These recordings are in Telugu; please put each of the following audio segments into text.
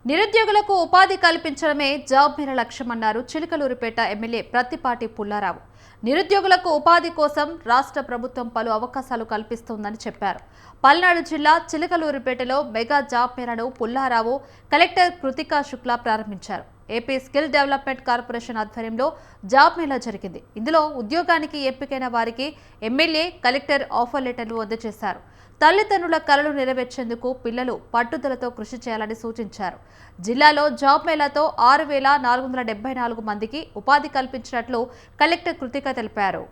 నిరుద్యోగులకు ఉపాధి కల్పించడమే జాబ్ మేళ లక్ష్యమన్నారు చిలకలూరిపేట ఎమ్మెల్యే ప్రత్తిపాటి పుల్లారావు. నిరుద్యోగులకు ఉపాధి కోసం రాష్ట్ర ప్రభుత్వం పలు అవకాశాలు కల్పిస్తోందని చెప్పారు. పల్నాడు జిల్లా చిలకలూరిపేటలో మెగా జాబ్ మేళను పుల్లారావు, కలెక్టర్ కృతికా శుక్లా ప్రారంభించారు. ఏపీ స్కిల్ డెవలప్మెంట్ కార్పొరేషన్ ఆధ్వర్యంలో జాబ్ మేళా జరిగింది. ఇందులో ఉద్యోగానికి ఎంపికైన వారికి ఎమ్మెల్యే, కలెక్టర్ ఆఫర్ లెటర్లు అందజేశారు. తల్లిదండ్రుల కలలు నెరవేర్చేందుకు పిల్లలు పట్టుదలతో కృషి చేయాలని సూచించారు. జిల్లాలో జాబ్ మేళాతో 6,474 మందికి ఉపాధి కల్పించినట్లు కలెక్టర్ కృతిక తెలిపారు.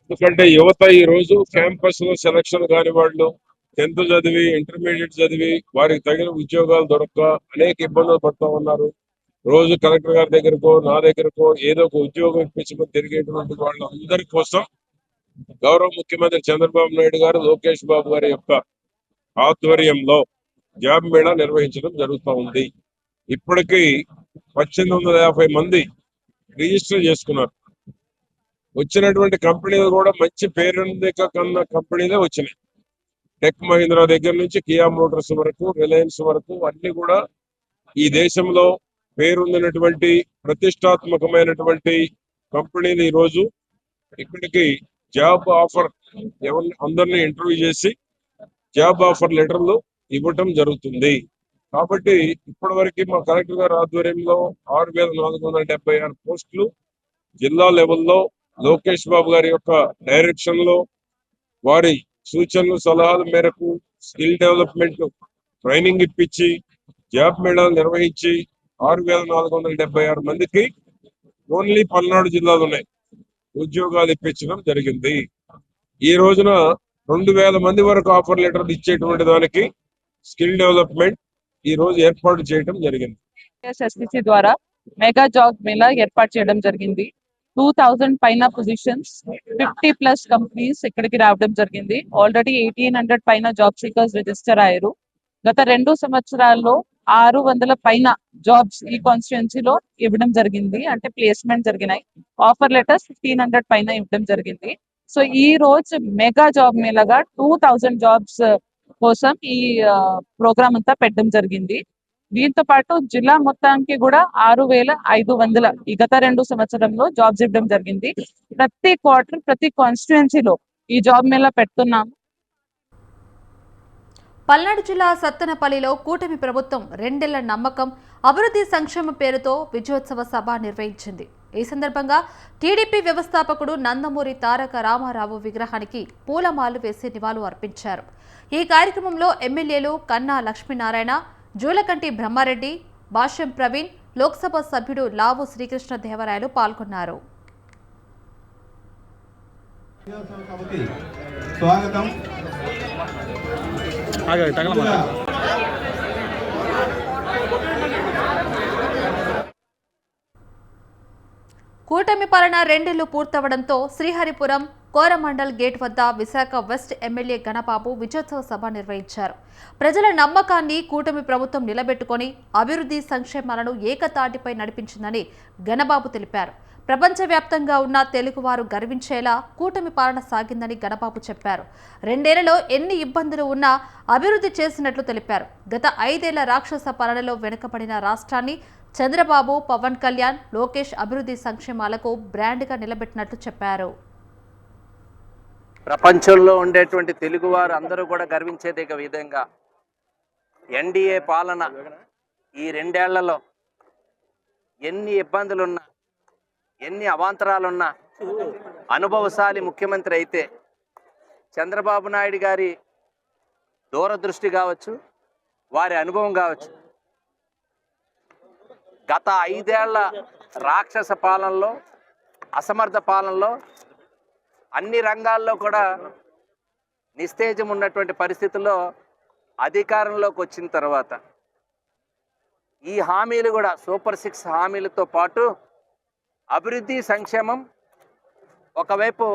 ఎందుకంటే యువత ఈ రోజు క్యాంపస్ లో సెలక్షన్ కాని వాళ్ళు 10th చదివి ఇంటర్మీడియట్ చదివి వారికి తగిన ఉద్యోగాలు దొరక్క అనేక ఇబ్బందులు పడుతూ ఉన్నారు. రోజు కలెక్టర్ గారి దగ్గరకో నా దగ్గరకో ఏదో ఒక ఉద్యోగం ఇప్పించుకొని తిరిగేటువంటి వాళ్ళందరి కోసం గౌరవ ముఖ్యమంత్రి చంద్రబాబు నాయుడు గారు, లోకేష్ బాబు గారి యొక్క ఆధ్వర్యంలో జాబ్ మేళా నిర్వహించడం జరుగుతూ ఉంది. ఇప్పటికీ 1850 మంది రిజిస్టర్ చేసుకున్నారు. వచ్చినటువంటి కంపెనీలు కూడా మంచి పేరుందిక కన్నా కంపెనీలే వచ్చినాయి. టెక్ మహీంద్రా దగ్గర నుంచి కియా మోటార్స్ వరకు, రిలయన్స్ వరకు అన్ని కూడా ఈ దేశంలో పేరుందినటువంటి ప్రతిష్టాత్మకమైనటువంటి కంపెనీలు ఈ రోజు ఇక్కడికి జాబ్ ఆఫర్ అందరినీ ఇంటర్వ్యూ చేసి జాబ్ ఆఫర్ లెటర్లు ఇవ్వటం జరుగుతుంది. కాబట్టి ఇప్పటి వరకు మా కలెక్టర్ గారి ఆధ్వర్యంలో 6,476 పోస్టులు జిల్లా లెవెల్లో లోకేష్ బాబు గారి యొక్క డైరెక్షన్ లో వారి సూచనలు సలహాల మేరకు స్కిల్ డెవలప్మెంట్ ట్రైనింగ్ ఇప్పించి జాబ్ మేళాలు నిర్వహించి 6,476 మందికి ఓన్లీ పల్నాడు జిల్లాలోనే ఉద్యోగాలు ఇప్పించడం జరిగింది. ఈ రోజున 2,000 మంది వరకు ఆఫర్ లెటర్లు ఇచ్చేటువంటి దానికి స్కిల్ డెవలప్మెంట్ ఈ రోజు ఏర్పాటు చేయడం జరిగింది. SSCC ద్వారా మెగా జాబ్ మేళా ఏర్పాటు చేయడం జరిగింది. 2000 పైన పొజిషన్స్, 50+ కంపెనీస్ ఇక్కడికి రావడం జరిగింది. ఆల్రెడీ 1800 పైన జాబ్ సీకర్స్ రిజిస్టర్ అయ్యారు. గత 2 సంవత్సరాల్లో 600 పైన జాబ్స్ ఈ కాన్స్టిట్యున్సీలో ఇవ్వడం జరిగింది. అంటే ప్లేస్మెంట్ జరిగినాయి. ఆఫర్ లెటర్స్ 1500 పైన ఇవ్వడం జరిగింది. సో ఈ రోజు మెగా జాబ్ మేళాగా 2000 జాబ్స్ కోసం ఈ ప్రోగ్రామ్ అంతా పెట్టడం జరిగింది. దీంతో పాటు జిల్లా మొత్తానికి కూడా 6,500 ఈ గత 2 సంవత్సరంలో జాబ్స్ ఇవ్వడం జరిగింది. ప్రతి క్వార్టర్ ప్రతి కాన్స్టిట్యుయెన్సీలో ఈ జాబ్ మేళా పెడుతున్నాము. పల్నాడు జిల్లా సత్తెనపల్లిలో కూటమి ప్రభుత్వం 2 ఏళ్ల నమ్మకం, అభివృద్ధి సంక్షేమ పేరుతో విజయోత్సవ సభ నిర్వహించింది. ఈ సందర్భంగా టీడీపీ వ్యవస్థాపకుడు నందమూరి తారక రామారావు విగ్రహానికి పూలమాలలు వేసి నివాళులు అర్పించారు. ఈ కార్యక్రమంలో ఎమ్మెల్యేలు కన్నా లక్ష్మీనారాయణ, జూలకంటి బ్రహ్మారెడ్డి, భాష్యం ప్రవీణ్, లోక్సభ సభ్యుడు లావు శ్రీకృష్ణ దేవరాయలు పాల్గొన్నారు. కూటమి పాలన 2 ఏళ్లు పూర్తవడంతో శ్రీహరిపురం కోరమండల్ గేట్ వద్ద విశాఖ వెస్ట్ ఎమ్మెల్యే గణబాబు విజయోత్సవ సభ నిర్వహించారు. ప్రజల నమ్మకాన్ని కూటమి ప్రభుత్వం నిలబెట్టుకొని అభివృద్ధి సంక్షేమాలను ఏకతాటిపై నడిపించిందని గణబాబు తెలిపారు. ప్రపంచవ్యాప్తంగా ఉన్న తెలుగువారు గర్వించేలా కూటమి పాలన సాగిందని గణబాబు చెప్పారు. 2 ఏళ్లలో ఎన్ని ఇబ్బందులు ఉన్నా అభివృద్ధి చేసినట్లు తెలిపారు. గత 5 ఏళ్ల రాక్షస పాలనలో వెనుకబడిన రాష్ట్రాన్ని చంద్రబాబు, పవన్ కళ్యాణ్, లోకేష్ అభివృద్ధి సంక్షేమాలకు బ్రాండ్గా నిలబెట్టినట్లు చెప్పారు. ప్రపంచంలో ఉండేటువంటి తెలుగువారు అందరూ కూడా గర్వించేదే విధంగా ఎన్డీఏ పాలన ఈ 2 ఏళ్లలో ఎన్ని ఇబ్బందులున్నా, ఎన్ని అవాంతరాలున్నా అనుభవశాలి ముఖ్యమంత్రి అయితే చంద్రబాబు నాయుడు గారి దూరదృష్టి కావచ్చు, వారి అనుభవం కావచ్చు, గత 5 ఏళ్ల రాక్షస పాలనలో, అసమర్థ పాలనలో అన్ని రంగాల్లో కూడా నిస్తేజం ఉన్నటువంటి పరిస్థితుల్లో అధికారంలోకి వచ్చిన తర్వాత ఈ హామీలు కూడా సూపర్ 6 హామీలతో పాటు అభివృద్ధి సంక్షేమం, ఒకవైపు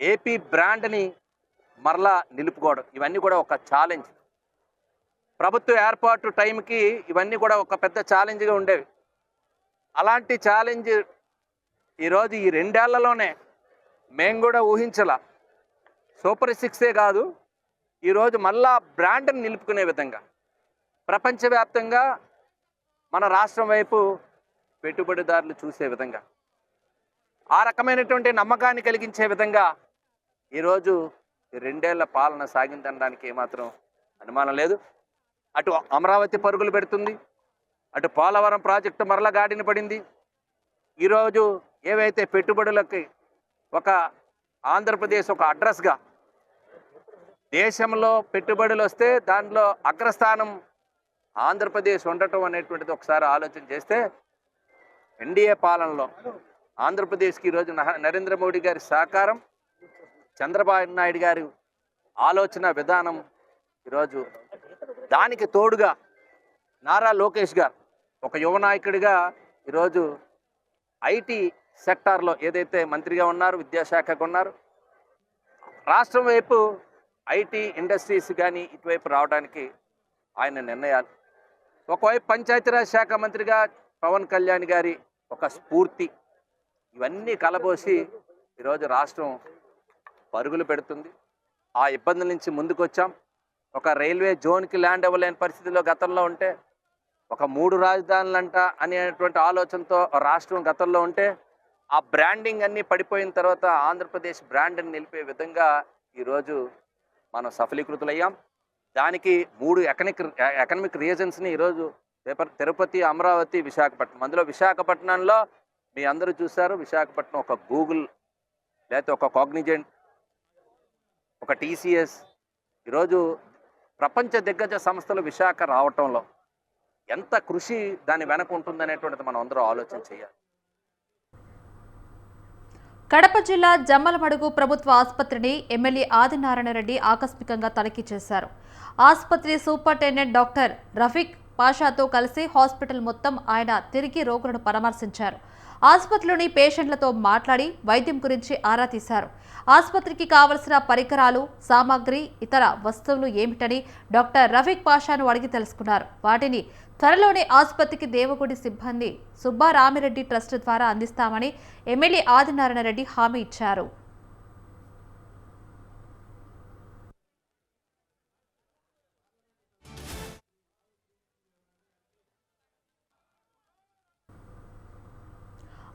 ఏపీ బ్రాండ్ని మరలా నిలుపుకోవడం, ఇవన్నీ కూడా ఒక ఛాలెంజ్. ప్రభుత్వ ఏర్పాటు టైంకి ఇవన్నీ కూడా ఒక పెద్ద ఛాలెంజ్గా ఉండేవి. అలాంటి ఛాలెంజ్ ఈరోజు ఈ 2 ఏళ్లలోనే మేము కూడా ఊహించాల. సూపర్ 6 కాదు, ఈరోజు మళ్ళా బ్రాండ్ని నిలుపుకునే విధంగా ప్రపంచవ్యాప్తంగా మన రాష్ట్రం వైపు పెట్టుబడిదారులు చూసే విధంగా, ఆ రకమైనటువంటి నమ్మకాన్ని కలిగించే విధంగా ఈరోజు 2 ఏళ్ల పాలన సాగిందనడానికి ఏమాత్రం అనుమానం లేదు. అటు అమరావతి పరుగులు పెడుతుంది, అటు పోలవరం ప్రాజెక్టు మరల గాడిన పడింది. ఈరోజు ఏవైతే పెట్టుబడులకి ఒక ఆంధ్రప్రదేశ్ ఒక అడ్రస్గా, దేశంలో పెట్టుబడులు వస్తే దాంట్లో అగ్రస్థానం ఆంధ్రప్రదేశ్ ఉండటం అనేటువంటిది ఒకసారి ఆలోచన చేస్తే, ఎన్డీఏ పాలనలో ఆంధ్రప్రదేశ్కి ఈరోజు నరేంద్ర మోడీ గారి సహకారం, చంద్రబాబు నాయుడు గారి ఆలోచన విధానం, ఈరోజు దానికి తోడుగా నారా లోకేష్ గారు ఒక యువ నాయకుడిగా ఈరోజు ఐటీ సెక్టార్లో ఏదైతే మంత్రిగా ఉన్నారు, విద్యాశాఖకు ఉన్నారు, రాష్ట్రం వైపు ఐటీ ఇండస్ట్రీస్ కానీ ఇటువైపు రావడానికి ఆయన నిర్ణయాలు, ఒకవైపు పంచాయతీరాజ్ శాఖ మంత్రిగా పవన్ కళ్యాణ్ గారి ఒక స్ఫూర్తి, ఇవన్నీ కలబోసి ఈరోజు రాష్ట్రం పరుగులు పెడుతుంది. ఆ ఇబ్బందుల నుంచి ముందుకు వచ్చాం. ఒక రైల్వే జోన్కి ల్యాండ్ ఇవ్వలేని పరిస్థితిలో గతంలో ఉంటే, ఒక 3 రాజధానులంట అనేటువంటి ఆలోచనతో రాష్ట్రం గతంలో ఉంటే, ఆ బ్రాండింగ్ అన్నీ పడిపోయిన తర్వాత ఆంధ్రప్రదేశ్ బ్రాండ్ని నిలిపే విధంగా ఈరోజు మనం సఫలీకృతులయ్యాం. దానికి 3 ఎకనమిక్ రీజన్స్ని ఈరోజు తిరుపతి, అమరావతి, విశాఖపట్నం. అందులో విశాఖపట్నంలో మీ అందరూ చూశారు, విశాఖపట్నం ఒక గూగుల్, లేకపోతే ఒక కాగ్నిజెంట్, ఒక టీసీఎస్, ఈరోజు ప్రపంచ దిగ్గజ సంస్థలు విశాఖ రావటంలో ఎంత కృషి దాని వెనక ఉంటుందనేటువంటిది మనం అందరూ ఆలోచన చేయాలి. కడప జిల్లా జమ్మలమడుగు ప్రభుత్వ ఆసుపత్రిని ఎమ్మెల్యే ఆదినారాయణ రెడ్డి ఆకస్మికంగా తనిఖీ చేశారు. ఆసుపత్రి సూపరింటెండెంట్ డాక్టర్ రఫీక్ పాషాతో కలిసి హాస్పిటల్ మొత్తం ఆయన తిరిగి రోగులను పరామర్శించారు. ఆసుపత్రిలోని పేషెంట్లతో మాట్లాడి వైద్యం గురించి ఆరా తీశారు. ఆసుపత్రికి కావలసిన పరికరాలు, సామాగ్రి, ఇతర వస్తువులు ఏమిటని డాక్టర్ రఫీక్ పాషాను అడిగి తెలుసుకున్నారు. వాటిని త్వరలోనే ఆసుపత్రికి దేవగుడి సిబ్బంది సుబ్బారామిరెడ్డి ట్రస్ట్ ద్వారా అందిస్తామని ఎమ్మెల్యే ఆదినారాయణ రెడ్డి హామీ ఇచ్చారు.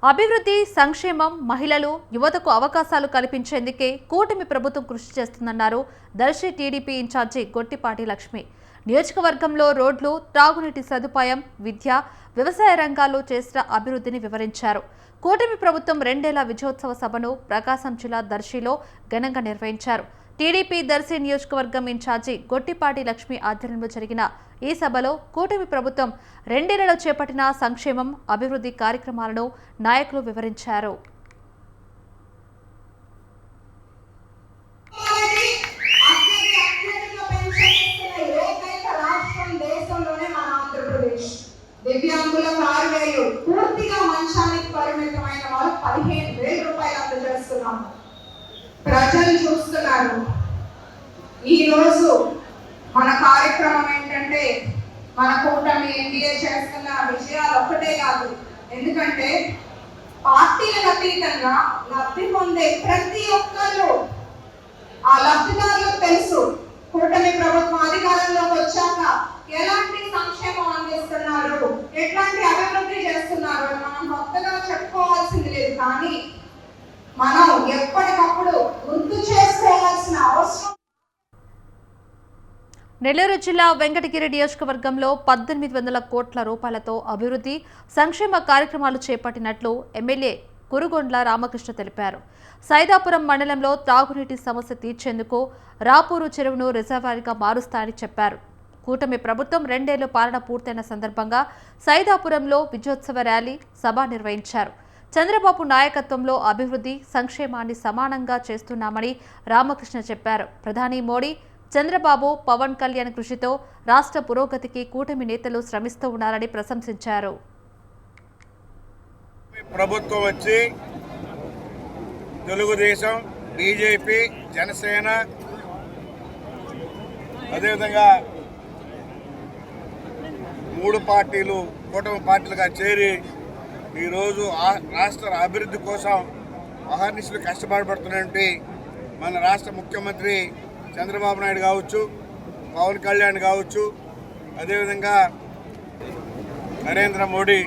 అభివృద్ధి, సంక్షేమం, మహిళలు, యువతకు అవకాశాలు కల్పించేందుకే కూటమి ప్రభుత్వం కృషి చేస్తుందన్నారు దర్శి టీడీపీ ఇన్ఛార్జి గొట్టిపాటి లక్ష్మి. నియోజకవర్గంలో రోడ్లు, త్రాగునీటి సదుపాయం, విద్య, వ్యవసాయ రంగాల్లో చేసిన అభివృద్ధిని వివరించారు. కూటమి ప్రభుత్వం 2 ఏళ్ల విజయోత్సవ సభను ప్రకాశం జిల్లా దర్శిలో ఘనంగా నిర్వహించారు. టీడీపీ దర్శి నియోజకవర్గం ఇన్ఛార్జి గొట్టిపాటి లక్ష్మి ఆధ్వర్యంలో జరిగిన ఈ సభలో కూటమి ప్రభుత్వం 2 ఏళ్లలో చేపట్టిన సంక్షేమం, అభివృద్ధి కార్యక్రమాలను నాయకులు వివరించారు. దివ్యాంగులకు 6,000, పూర్తిగా మంచానికి పరిమితమైన వారు 15,000 రూపాయలు అందజేస్తున్నాము. ప్రజలు చూస్తున్నారు. ఈరోజు మన కార్యక్రమం ఏంటంటే, మన కూటమి ఎన్డీఏ చేస్తున్న విజయాలు ఒక్కటే కాదు. ఎందుకంటే పార్టీలకు అతీతంగా లబ్ధి పొందే ప్రతి ఒక్కరు, ఆ లబ్ధిదారులకు తెలుసు కూటమి ప్రభుత్వం అధికారంలోకి వచ్చాక ఎలాంటి సంక్షేమం అందిస్తున్నారు, ఎట్లాంటి అభివృద్ధి చేస్తున్నారు. మనం కొత్తగా చెప్పుకోవాల్సింది లేదు, కానీ మనం ఎప్పటికప్పుడు గుర్తు చేసుకోవాల్సిన అవసరం. నెల్లూరు జిల్లా వెంకటగిరి నియోజకవర్గంలో 1800 కోట్ల రూపాయలతో అభివృద్ధి, సంక్షేమ కార్యక్రమాలు చేపట్టినట్లు ఎమ్మెల్యే కురుగొండ్ల రామకృష్ణ తెలిపారు. సైదాపురం మండలంలో త్రాగునీటి సమస్య తీర్చేందుకు రాపూరు చెరువును రిజర్వాయర్గా మారుస్తారని చెప్పారు. కూటమి ప్రభుత్వం 2 ఏళ్ల పాలన పూర్తయిన సందర్భంగా సైదాపురంలో విజయోత్సవ ర్యాలీ, సభ నిర్వహించారు. చంద్రబాబు నాయకత్వంలో అభివృద్ధి, సంక్షేమాన్ని సమానంగా చేస్తున్నామని రామకృష్ణ చెప్పారు. ప్రధాని మోడీ, చంద్రబాబు, పవన్ కళ్యాణ్ కృషితో రాష్ట్ర పురోగతికి కూటమి నేతలు శ్రమిస్తూ ఉన్నారని ప్రశంసించారు. ప్రభుత్వం వచ్చి తెలుగుదేశం, బీజేపీ, జనసేన, అదేవిధంగా 3 పార్టీలు కూటమి పార్టీలుగా చేరి ఈరోజు రాష్ట్ర అభివృద్ధి కోసం అహర్నిశలు కష్టపడబడుతున్నటువంటి మన రాష్ట్ర ముఖ్యమంత్రి చంద్రబాబు నాయుడు కావచ్చు, పవన్ కళ్యాణ్ కావచ్చు, అదేవిధంగా నరేంద్ర మోడీ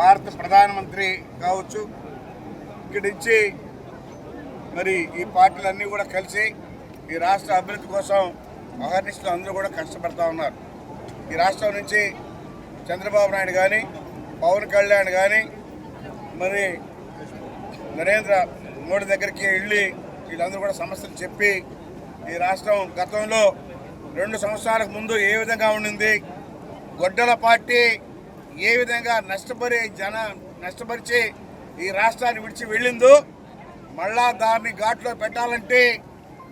భారత ప్రధానమంత్రి కావచ్చు, ఇక్కడి నుంచి మరి ఈ పార్టీలన్నీ కూడా కలిసి ఈ రాష్ట్ర అభివృద్ధి కోసం అహర్నిశలు అందరూ కూడా కష్టపడతా ఉన్నారు. ఈ రాష్ట్రం నుంచి చంద్రబాబు నాయుడు కానీ, పవన్ కళ్యాణ్ కానీ, మరి నరేంద్ర మోడీ దగ్గరికి వెళ్ళి వీళ్ళందరూ కూడా సమస్యలు చెప్పి ఈ రాష్ట్రం గతంలో 2 సంవత్సరాలకు ముందు ఏ విధంగా ఉండింది, గొడ్డల పార్టీ ఏ విధంగా నష్టపరిచి ఈ రాష్ట్రాన్ని విడిచి వెళ్ళిందో మళ్ళా దాన్ని ఘాట్లో పెట్టాలంటే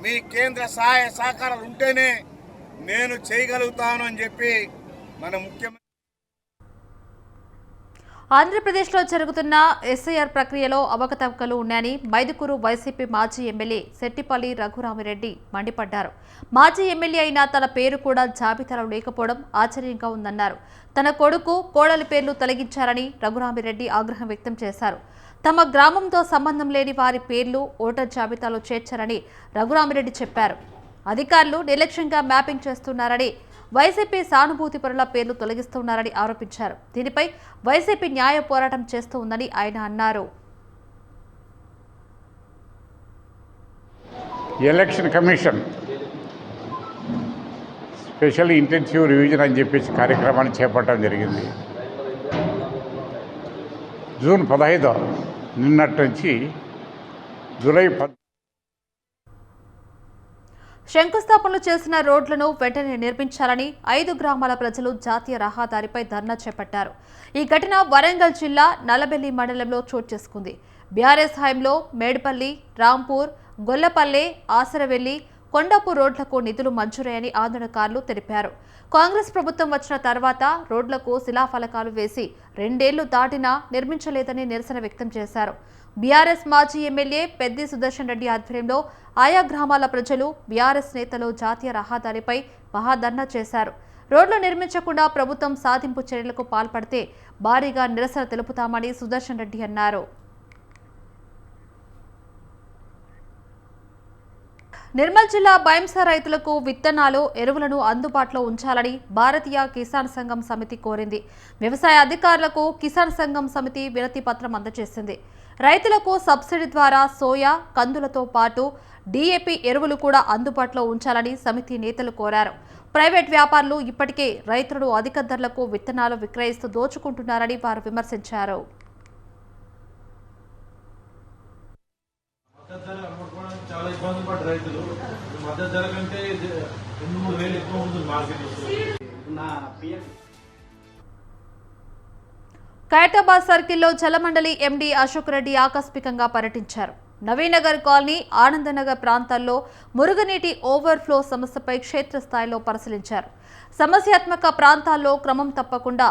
మీ కేంద్ర సహాయ సహకారాలు ఉంటేనే నేను చేయగలుగుతాను అని చెప్పి మన ముఖ్యమంత్రి. ఆంధ్రప్రదేశ్లో జరుగుతున్న ఎస్ఐఆర్ ప్రక్రియలో అవకతవకలు ఉన్నాయని మైదుకూరు వైసీపీ మాజీ ఎమ్మెల్యే శెట్టిపల్లి రఘురామిరెడ్డి మండిపడ్డారు. మాజీ ఎమ్మెల్యే అయినా తన పేరు కూడా జాబితాలో లేకపోవడం ఆశ్చర్యంగా ఉందన్నారు. తన కొడుకు, కోడలి పేర్లు తొలగించారని రఘురామిరెడ్డి ఆగ్రహం వ్యక్తం చేశారు. తమ గ్రామంతో సంబంధం లేని వారి పేర్లు ఓటర్ జాబితాలో చేర్చారని రఘురామిరెడ్డి చెప్పారు. అధికారులు నిర్లక్ష్యంగా మ్యాపింగ్ చేస్తున్నారని, వైసీపీ సానుభూతి పరుల పేర్లు తొలగిస్తున్నారని ఆరోపించారు. దీనిపై వైసీపీ న్యాయ పోరాటం చేస్తూ ఉందని ఆయన అన్నారు. Election commission special intensive revision అని చెప్పేసి కార్యక్రమాన్ని చేపట్టడం జరిగింది. జూన్ 15 నిన్నటి నుంచి జూలై 10 శంకుస్థాపనలు చేసిన రోడ్లను వెంటనే నిర్మించాలని 5 గ్రామాల ప్రజలు జాతీయ రహదారిపై ధర్నా చేపట్టారు. ఈ ఘటన వరంగల్ జిల్లా నల్లబెల్లి మండలంలో చోటు చేసుకుంది. బీఆర్ఎస్ హయాంలో మేడ్పల్లి, రాంపూర్, గొల్లపల్లె, ఆసరవెల్లి, కొండాపూర్ రోడ్లకు నిధులు మంజూరయ్యని ఆందోళనకారులు తెలిపారు. కాంగ్రెస్ ప్రభుత్వం వచ్చిన తర్వాత రోడ్లకు శిలాఫలకాలు వేసి 2 ఏళ్లు దాటినా నిర్మించలేదని నిరసన వ్యక్తం చేశారు. బీఆర్ఎస్ మాజీ ఎమ్మెల్యే పెద్ది సుదర్శన్ రెడ్డి ఆధ్వర్యంలో ఆయా గ్రామాల ప్రజలు, బీఆర్ఎస్ నేతలు జాతీయ రహదారిపై మహాధర్నా చేశారు. రోడ్లు నిర్మించకుండా ప్రభుత్వం సాధింపు చర్యలకు పాల్పడితే భారీగా నిరసన తెలుపుతామని సుదర్శన్ రెడ్డి అన్నారు. నిర్మల్ జిల్లా బైంసా రైతులకు విత్తనాలు, ఎరువులను అందుబాటులో ఉంచాలని భారతీయ కిసాన్ సంఘం సమితి కోరింది. వ్యవసాయ అధికారులకు కిసాన్ సంఘం సమితి వినతి పత్రం అందజేసింది. రైతులకు సబ్సిడీ ద్వారా సోయా, కందులతో పాటు డీఏపీ ఎరువులు కూడా అందుబాటులో ఉంచాలని సమితి నేతలు కోరారు. ప్రైవేట్ వ్యాపారులు ఇప్పటికే రైతులను అధిక ధరలకు విత్తనాలు విక్రయిస్తూ దోచుకుంటున్నారని వారు విమర్శించారు. చాలా ఇబ్బంది పడ్డ రైతులు మద్దతు ధర కంటే 2-3 వేలు ఎక్కువ ఉంటుంది మార్కెట్. ఖైరతాబాద్ సర్కిల్లో జలమండలి ఎండీ అశోక్ రెడ్డి ఆకస్మికంగా పర్యటించారు. నవీనగర్ కాలనీ, ఆనందనగర్ ప్రాంతాల్లో మురుగునీటి ఓవర్ఫ్లో సమస్యపై క్షేత్రస్థాయిలో పరిశీలించారు. సమస్యాత్మక ప్రాంతాల్లో క్రమం తప్పకుండా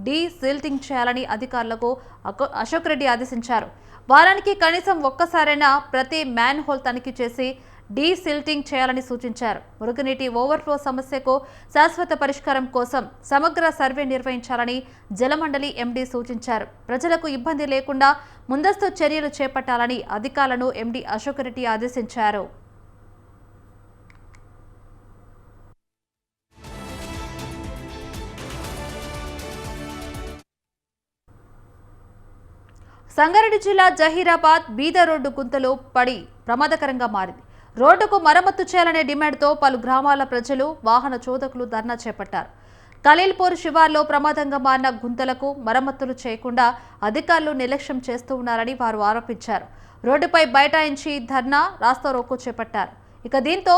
డీసిల్టింగ్ చేయాలని అధికారులకు అశోక్ రెడ్డి ఆదేశించారు. వారానికి కనీసం ఒక్కసారైనా ప్రతి మ్యాన్ హోల్ తనిఖీ చేసి డీసిల్టింగ్ చేయాలని సూచించారు. మురుగునీటి ఓవర్ఫ్లో సమస్యకు శాశ్వత పరిష్కారం కోసం సమగ్ర సర్వే నిర్వహించాలని జలమండలి ఎండీ సూచించారు. ప్రజలకు ఇబ్బంది లేకుండా ముందస్తు చర్యలు చేపట్టాలని అధికారులను ఎండీ అశోక్ రెడ్డి ఆదేశించారు. సంగారెడ్డి జిల్లా జహీరాబాద్ బీద రోడ్డు గుంతలో పడి ప్రమాదకరంగా మారింది. రోడ్డుకు మరమ్మతు చేయాలనే డిమాండ్తో పలు గ్రామాల ప్రజలు, వాహన చోదకులు ధర్నా చేపట్టారు. ఖలీల్పూర్ శివార్లో ప్రమాదంగా మారిన గుంతలకు మరమ్మతులు చేయకుండా అధికారులు నిర్లక్ష్యం చేస్తూ ఉన్నారని వారు ఆరోపించారు. రోడ్డుపై బైఠాయించి ధర్నా, రాస్తారోకో చేపట్టారు. ఇక దీంతో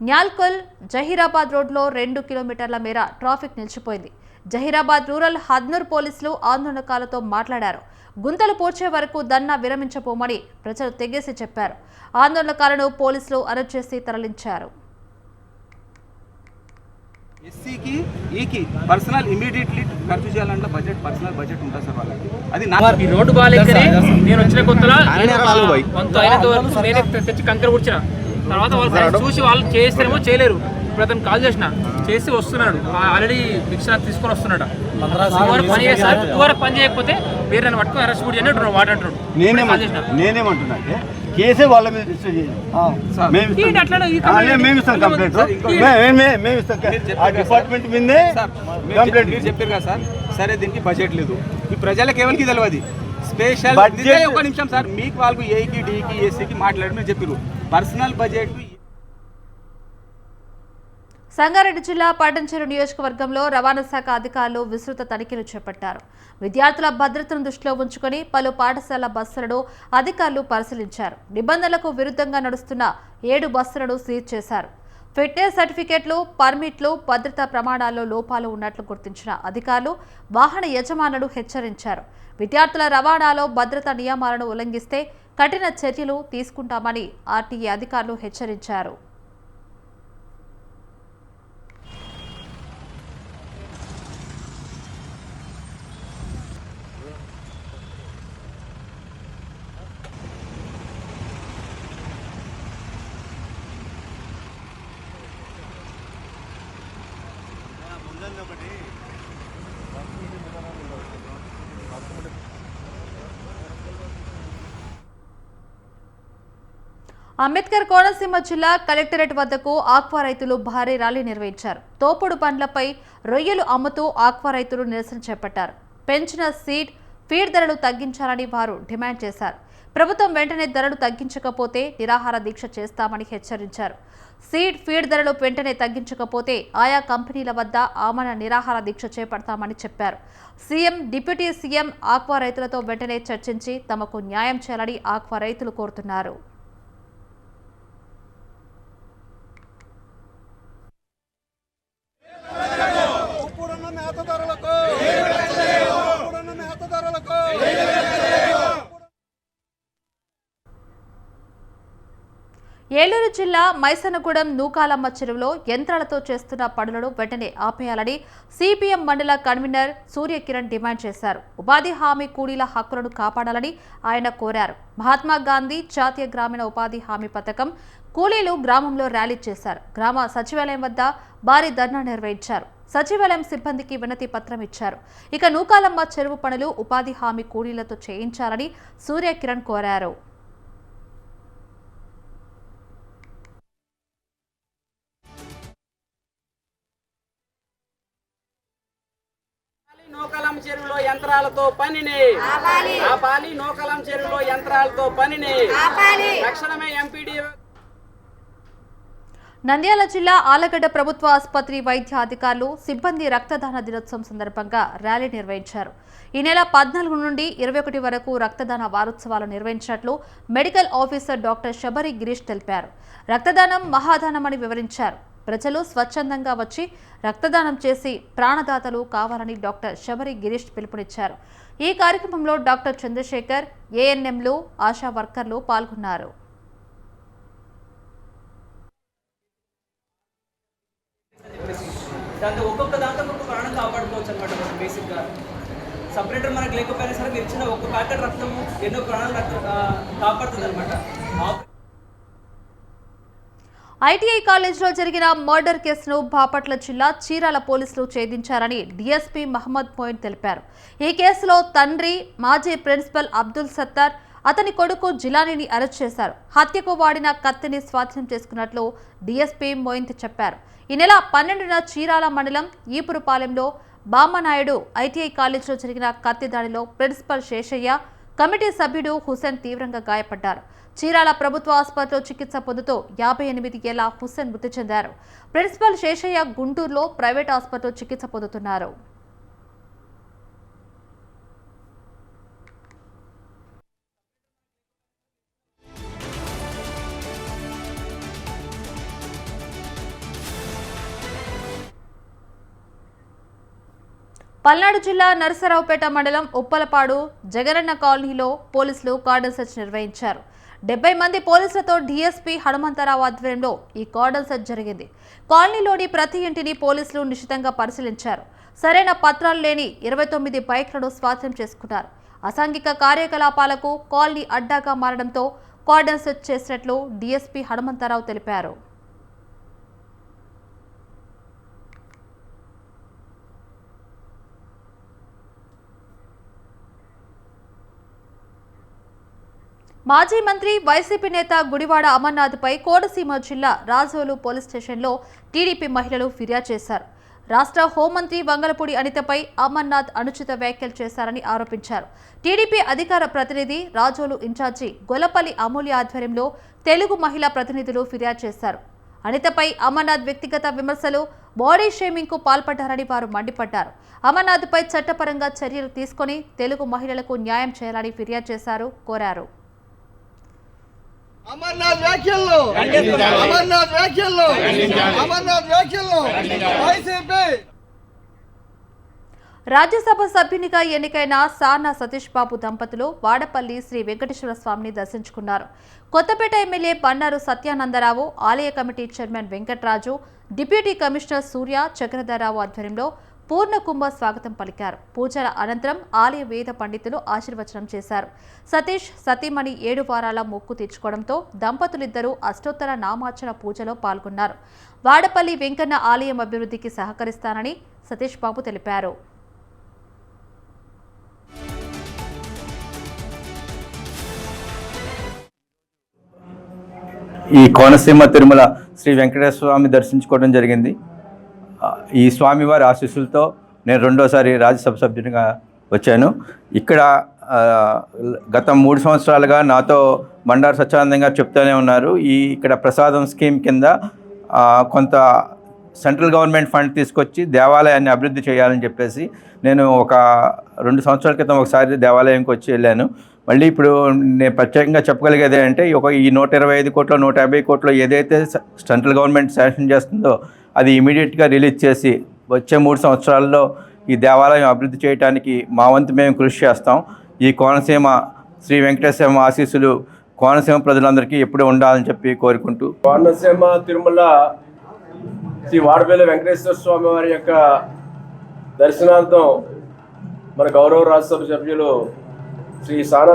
న్యాల్కల్ జహీరాబాద్ రోడ్లో 2 కిలోమీటర్ల మేర ట్రాఫిక్ నిలిచిపోయింది. జహీరాబాద్ రూరల్ హద్నూర్ పోలీసులు ఆందోళనకారులతో మాట్లాడారు. గుంతలు పూడ్చే వరకు ధర్నా విరమించబోమని ప్రజలు తెగేసి చెప్పారు. ఆందోళనకారులను పోలీసులు అరెస్ట్ చేసి తరలించారు. ఎస్సీకి ఈకి పర్సనల్ ఇమీడియట్లీ ఖర్చు చేయాలంటే పర్సనల్ బడ్జెట్ ఉంటుంది సార్ వాళ్ళకి. అది ఈ రోడ్డు బాగాలేకనే నేను వచ్చిన కొత్తలో కొంత అయినంత వరకు నేనే తెచ్చి కంకర కూర్చిన తర్వాత వాళ్ళు చూసి వాళ్ళు చేస్తారేమో చేయలేరు. ఇప్పుడు అతను కాల్ చేసి వస్తున్నాడు, ఆల్రెడీ భిక్ష తీసుకొని వస్తున్నాడు. పని చేస్తారు, పని చేయకపోతే వేరే పట్టుకొని అరెస్ట్ కూడా చేయని వాడు అంటున్నాడు. నేనేమంటున్నా అంటే కేసే వాళ్ళ మీద రిజిస్టర్ చేయాలి. మేము ఇస్తాం కంప్లైంట్, మేము ఇస్తాం ఆ డిపార్ట్మెంట్ మీదే కంప్లైంట్. మీరు చెప్పారు కదా సార్, సరే దీనికి బడ్జెట్ లేదు, ఈ ప్రజలకు ఎవరికి తెలియదు స్పెషల్ బడ్జెట్. ఒక నిమిషం సార్, మీకు వాళ్ళకు ఏకి డీకి ఏసీకి మాట్లాడమని చెప్పారు. పర్సనల్ బడ్జెట్ సంగారెడ్డి జిల్లా పటాన్చెరు నియోజకవర్గంలో రవాణా శాఖ అధికారులు విస్తృత తనిఖీలు చేపట్టారు. విద్యార్థుల భద్రతను దృష్టిలో ఉంచుకొని పలు పాఠశాల బస్సులను అధికారులు పరిశీలించారు. నిబంధనలకు విరుద్ధంగా నడుస్తున్న 7 బస్సులను సీజ్ చేశారు. ఫిట్నెస్ సర్టిఫికెట్లు, పర్మిట్లు, భద్రతా ప్రమాణాల్లో లోపాలు ఉన్నట్లు గుర్తించిన అధికారులు వాహన యజమానులను హెచ్చరించారు. విద్యార్థుల రవాణాలో భద్రతా నియమాలను ఉల్లంఘిస్తే కఠిన చర్యలు తీసుకుంటామని ఆర్టీఏ అధికారులు హెచ్చరించారు. అంబేద్కర్ కోనసీమ జిల్లా కలెక్టరేట్ వద్దకు ఆక్వా రైతులు భారీ ర్యాలీ నిర్వహించారు. తోపుడు బండ్లపై రొయ్యలు అమ్ముతూ ఆక్వా రైతులు నిరసన చేపట్టారు. పెంచిన ఫీడ్ ధరలు తగ్గించాలని వారు డిమాండ్ చేశారు. ప్రభుత్వం వెంటనే ధరలు తగ్గించకపోతే నిరాహార దీక్ష చేస్తామని హెచ్చరించారు. ఫీడ్ ధరలు వెంటనే తగ్గించకపోతే ఆయా కంపెనీల వద్ద ఆమరణ నిరాహార దీక్ష చేపడతామని చెప్పారు. సీఎం, డిప్యూటీ సీఎం ఆక్వా రైతులతో వెంటనే చర్చించి తమకు న్యాయం చేయాలని ఆక్వా రైతులు కోరుతున్నారు. ఏలూరు జిల్లా మైసనగూడెం నూకాలమ్మ చెరువులో యంత్రాలతో చేస్తున్న పనులను వెంటనే ఆపేయాలని సిపిఎం మండల కన్వీనర్ సూర్యకిరణ్ డిమాండ్ చేశారు. ఉపాధి హామీ కూలీల హక్కులను కాపాడాలని ఆయన కోరారు. మహాత్మా గాంధీ జాతీయ గ్రామీణ ఉపాధి హామీ పథకం కూలీలు గ్రామంలో ర్యాలీ చేశారు. గ్రామ సచివాలయం వద్ద భారీ ధర్నా నిర్వహించారు. సచివాలయం సిబ్బందికి వినతి పత్రం ఇచ్చారు. ఇక నూకాలమ్మ చెరువు పనులు ఉపాధి హామీ కూలీలతో చేయించాలని సూర్యకిరణ్ కోరారు. నూకాలం చెరువులో యంత్రాలతో పనిని ఆపాలి. నూకాలం చెరువులో యంత్రాలతో పనిని తక్షణమే ఎంపీడీ. నంద్యాల జిల్లా ఆలగడ్డ ప్రభుత్వ ఆసుపత్రి వైద్య అధికారులు సిబ్బంది రక్తదాన దినోత్సవం సందర్భంగా ర్యాలీ నిర్వహించారు. ఈ నెల 14 నుండి 21 వరకు రక్తదాన వారోత్సవాలు నిర్వహించినట్లు medical officer doctor Sabari Girish తెలిపారు. రక్తదానం మహాదానమని వివరించారు. ప్రజలు స్వచ్ఛందంగా వచ్చి రక్తదానం చేసి ప్రాణదాతలు కావాలని డాక్టర్ శబరి గిరీష్ పిలుపునిచ్చారు. ఈ కార్యక్రమంలో డాక్టర్ చంద్రశేఖర్, ఏఎన్ఎంలు, ఆశా వర్కర్లు పాల్గొన్నారు. దాంతో ఒక్కొక్క దాంతో ఒక్కొక్క ప్రాణం కాపాడుకోవచ్చు అనమాట. మనం బేసిక్గా సపరేటర్ మనకు లేకపోయినా సరే మీరు ఇచ్చిన ఒక్క ప్యాకెట్ రక్తము ఎన్నో ప్రాణాలు కాపాడుతుంది అనమాట. ఐటీఐ కాలేజీలో జరిగిన మర్డర్ కేసును బాపట్ల జిల్లా చీరాల పోలీసులు ఛేదించారని డీఎస్పీ మహమ్మద్ మొయిన్ తెలిపారు. ఈ కేసులో తండ్రి, మాజీ ప్రిన్సిపల్ అబ్దుల్ సత్తార్, అతని కొడుకు జిలానీని అరెస్ట్ చేశారు. హత్యకు వాడిన కత్తిని స్వాధీనం చేసుకున్నట్లు డీఎస్పీ మొయిన్ చెప్పారు. ఈ నెల 12న చీరాల మండలం ఈపురుపాలెంలో బామ్మనాయుడు ఐటీఐ కాలేజీలో జరిగిన కత్తి దాడిలో ప్రిన్సిపల్ శేషయ్య, కమిటీ సభ్యుడు హుసేన్ తీవ్రంగా గాయపడ్డారు. చీరాల ప్రభుత్వ ఆసుపత్రిలో చికిత్స పొందుతూ 58 ఏళ్ల హుసేన్ మృతి చెందారు. ప్రిన్సిపల్ శేషయ్య గుంటూరులో ప్రైవేట్ ఆసుపత్రిలో చికిత్స పొందుతున్నారు. పల్నాడు జిల్లా నరసరావుపేట మండలం ఉప్పలపాడు జగనన్న కాలనీలో పోలీసులు కార్డన్ సెర్చ్ నిర్వహించారు. 70 మంది పోలీసులతో డీఎస్పీ హనుమంతరావు ఆధ్వర్యంలో ఈ కార్డన్ సెర్చ్ జరిగింది. కాలనీలోని ప్రతి ఇంటిని పోలీసులు నిశితంగా పరిశీలించారు. సరైన పత్రాలు లేని 29 బైక్లను స్వాధీనం చేసుకున్నారు. అసాంఘిక కార్యకలాపాలకు కాలనీ అడ్డాగా మారడంతో కార్డన్ సెర్చ్ చేసినట్లు డీఎస్పీ హనుమంతరావు తెలిపారు. మాజీ మంత్రి వైసీపీ నేత గుడివాడ అమర్నాథ్పై కోనసీమ జిల్లా రాజోలు పోలీస్ స్టేషన్లో టీడీపీ మహిళలు ఫిర్యాదు చేశారు. రాష్ట్ర హోంమంత్రి వంగలపూడి అనితపై అమర్నాథ్ అనుచిత వ్యాఖ్యలు చేశారని ఆరోపించారు. టీడీపీ అధికార ప్రతినిధి రాజోలు ఇన్ఛార్జి గొల్లపల్లి అమూల్య ఆధ్వర్యంలో తెలుగు మహిళా ప్రతినిధులు ఫిర్యాదు చేశారు. అనితపై అమర్నాథ్ వ్యక్తిగత విమర్శలు, బాడీ షేమింగ్ కు పాల్పడ్డారని వారు మండిపడ్డారు. అమర్నాథ్పై చట్టపరంగా చర్యలు తీసుకుని తెలుగు మహిళలకు న్యాయం చేయాలని ఫిర్యాదు చేశారు, కోరారు. అమర్నాథ్ వ్యాఖ్యల్లో వైసీపీ రాజ్యసభ సభ్యునిగా ఎన్నికైన సానా సతీష్ బాబు దంపతులు వాడపల్లి శ్రీ వెంకటేశ్వర స్వామిని దర్శించుకున్నారు. కొత్తపేట ఎమ్మెల్యే బండారు సత్యానందరావు, ఆలయ committee chairman Venkatraju, deputy commissioner Surya Chakradhararao ఆధ్వర్యంలో పూర్ణ కుంభ స్వాగతం పలికారు. పూజల అనంతరం ఆలయ వేద పండితులు ఆశీర్వచనం చేశారు. సతీష్ సతీమణి 7 వారాల మొక్కు తీర్చుకోవడంతో దంపతులిద్దరూ అష్టోత్తర నామార్చన పూజలో పాల్గొన్నారు. వాడపల్లి వెంకన్న ఆలయం అభివృద్ధికి సహకరిస్తానని సతీష్ బాబు తెలిపారు. ఈ కోనసీమ తిరుమల శ్రీ వెంకటేశ్వర స్వామి దర్శించుకోవడం జరిగింది. ఈ స్వామివారి ఆశీస్సులతో నేను రెండోసారి రాజ్యసభ సభ్యునిగా వచ్చాను. ఇక్కడ గత 3 సంవత్సరాలుగా నాతో బండారు సత్యానందం గారు చెప్తూనే ఉన్నారు. ఇక్కడ ప్రసాదం స్కీమ్ కింద కొంత సెంట్రల్ గవర్నమెంట్ ఫండ్ తీసుకొచ్చి దేవాలయాన్ని అభివృద్ధి చేయాలని చెప్పేసి నేను ఒక 2 సంవత్సరాల క్రితం ఒకసారి దేవాలయంకి వచ్చి వెళ్ళాను. మళ్ళీ ఇప్పుడు నేను ప్రత్యేకంగా చెప్పగలిగేది అంటే ఈ 125 కోట్లు 150 కోట్లు ఏదైతే సెంట్రల్ గవర్నమెంట్ శాంక్షన్ చేస్తుందో అది ఇమీడియట్గా రిలీజ్ చేసి వచ్చే 3 సంవత్సరాల్లో ఈ దేవాలయం అభివృద్ధి చేయడానికి మా వంతు మేము కృషి చేస్తాం. ఈ కోనసీమ శ్రీ వెంకటేశ్వర ఆశీస్సులు కోనసీమ ప్రజలందరికీ ఎప్పుడూ ఉండాలని చెప్పి కోరుకుంటూ, కోనసీమ తిరుమల శ్రీ వాడపల్లి వెంకటేశ్వర స్వామి వారి యొక్క దర్శనార్థం మన గౌరవ రాజ్యసభ సభ్యులు శ్రీ సానా